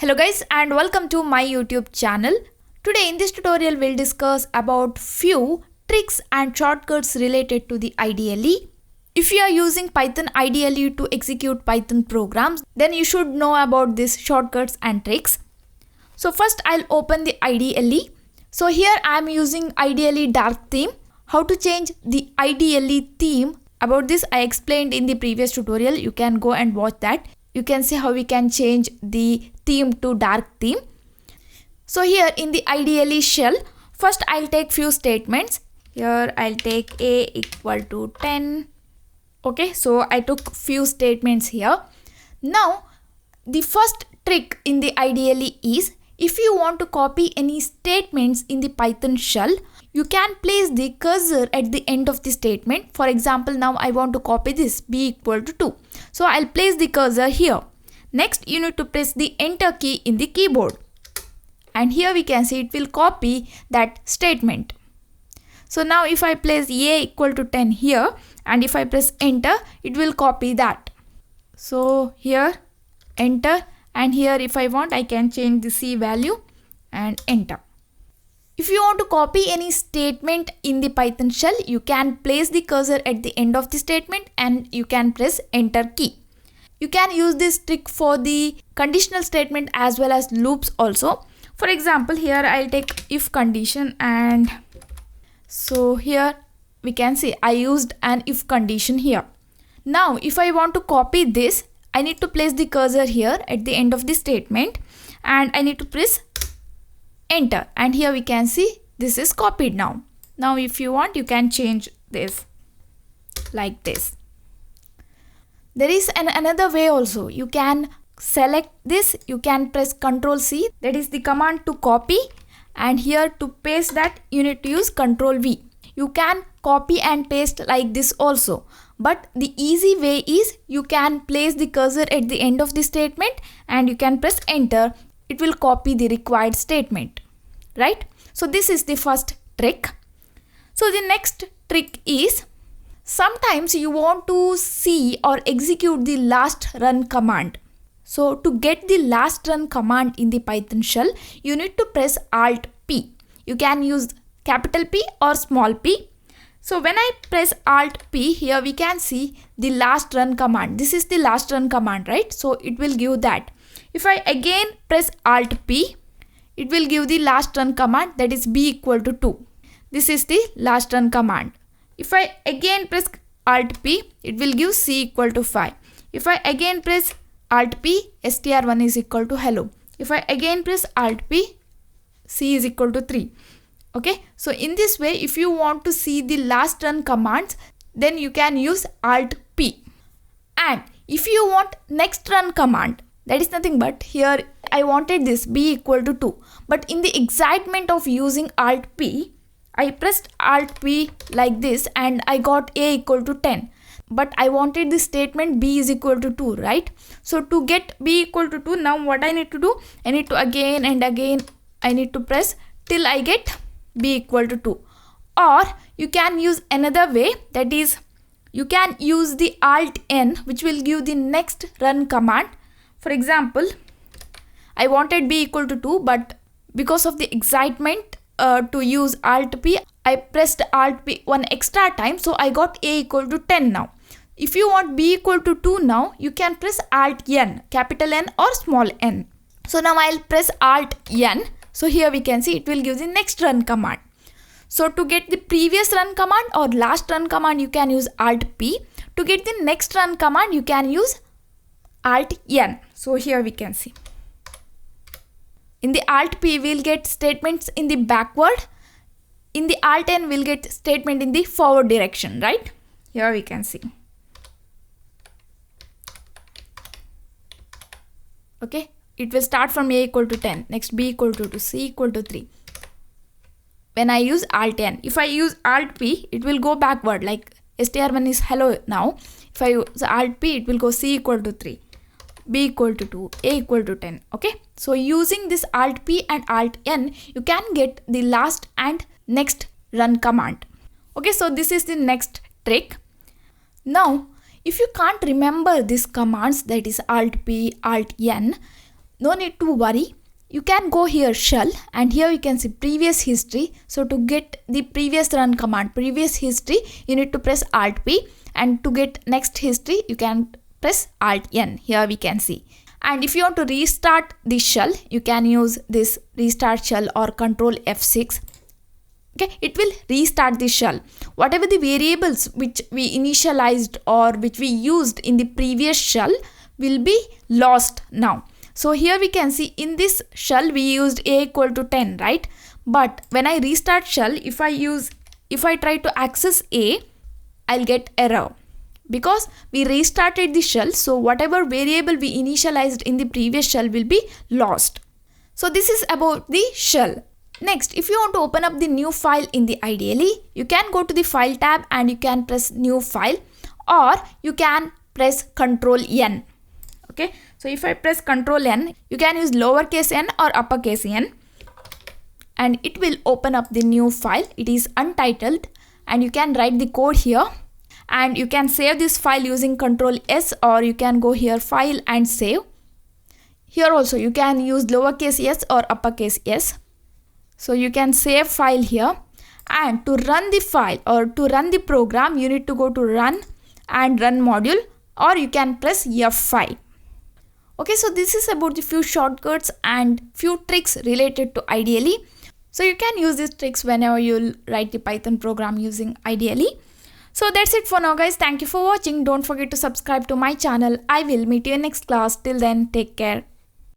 Hello guys and welcome to my YouTube channel. Today in this tutorial we'll discuss about few tricks and shortcuts related to the IDLE. If you are using Python IDLE to execute Python programs, then you should know about these shortcuts and tricks. So first I'll open the IDLE. So here I'm using IDLE dark theme. How to change the IDLE theme, about this I explained in the previous tutorial. You can go and watch that. You can see how we can change the theme to dark theme. So here in the IDLE shell, first I'll take few statements. Here I'll take a equal to 10. Okay, so I took few statements here. Now the first trick in the IDLE is, if you want to copy any statements in the Python shell, you can place the cursor at the end of the statement. For example, now I want to copy this b equal to 2. So I'll place the cursor here. Next you need to press the enter key in the keyboard. And here we can see it will copy that statement. So now if I place a equal to 10 here and if I press enter, it will copy that. So here enter, and here if I want I can change the c value and enter. If you want to copy any statement in the Python shell, you can place the cursor at the end of the statement and you can press enter key. You can use this trick for the conditional statement as well as loops also. For example, here I'll take if condition, and so here we can see I used an if condition here. Now if I want to copy this, I need to place the cursor here at the end of the statement and I need to press enter, and here we can see this is copied now. Now if you want, you can change this like this. There is another way also. You can select this, you can press Ctrl C, that is the command to copy, and here to paste that you need to use Ctrl V. You can copy and paste like this also, but the easy way is you can place the cursor at the end of the statement and you can press enter. It will copy the required statement, right? So this is the first trick. So the next trick is, sometimes you want to see or execute the last run command. So to get the last run command in the Python shell, you need to press Alt P. You can use capital P or small p. So when I press Alt P, here we can see the last run command. This is the last run command, right? So it will give that. If I again press Alt P, it will give the last run command, that is b equal to 2. This is the last run command. If I again press Alt P, it will give c equal to 5. If I again press Alt P, str1 is equal to hello. If I again press Alt P, c is equal to 3. Okay, so in this way, if you want to see the last run commands, then you can use Alt P. And if you want next run command, that is nothing but, here I wanted this b equal to 2, but in the excitement of using Alt P, I pressed Alt P like this and I got a equal to 10, but I wanted the statement b is equal to 2, right? So to get b equal to 2, now what I need to do, I need to again and again I need to press till I get b equal to 2. Or you can use another way, that is you can use the Alt N, which will give the next run command. For example, I wanted b equal to 2, but because of the excitement to use Alt P, I pressed Alt P one extra time, so I got a equal to 10 now. If you want b equal to 2 now, you can press Alt N, capital N or small n. So now I'll press Alt N. So here we can see it will give the next run command. So to get the previous run command or last run command, you can use Alt P. To get the next run command, you can use Alt N. So here we can see. In the Alt P, we'll get statements in the backward. In the Alt N, we'll get statement in the forward direction, right? Here we can see. Okay, it will start from a equal to 10, next b equal to 2, c equal to 3. When I use Alt N, if I use Alt P, it will go backward, like str1 is hello now. If I use Alt P, it will go c equal to 3, b equal to 2, a equal to 10. Okay, so using this Alt P and Alt N, you can get the last and next run command. Okay, so this is the next trick. Now if you can't remember these commands, that is Alt P, Alt N, no need to worry. You can go here shell, and here you can see previous history. So to get the previous run command, previous history, you need to press Alt P, and to get next history you can press Alt N. Here we can see. And if you want to restart the shell, you can use this restart shell or Control F6. Okay, it will restart the shell. Whatever the variables which we initialized or which we used in the previous shell will be lost now. So here we can see in this shell we used a equal to 10, right? But when I restart shell, if I try to access a, I'll get error because we restarted the shell. So whatever variable we initialized in the previous shell will be lost. So this is about the shell. Next, if you want to open up the new file in the IDLE, you can go to the file tab and you can press new file, or you can press Control N. Okay, so if I press Control N, you can use lowercase n or uppercase n, and it will open up the new file. It is untitled, and you can write the code here, and you can save this file using Control S, or you can go here file and save. Here also you can use lowercase s or uppercase s. So you can save file here, and to run the file or to run the program, you need to go to run and run module, or you can press F5. Okay, so this is about the few shortcuts and few tricks related to IDLE. So you can use these tricks whenever you write the Python program using IDLE. So that's it for now, guys. Thank you for watching. Don't forget to subscribe to my channel. I will meet you in next class. Till then, take care.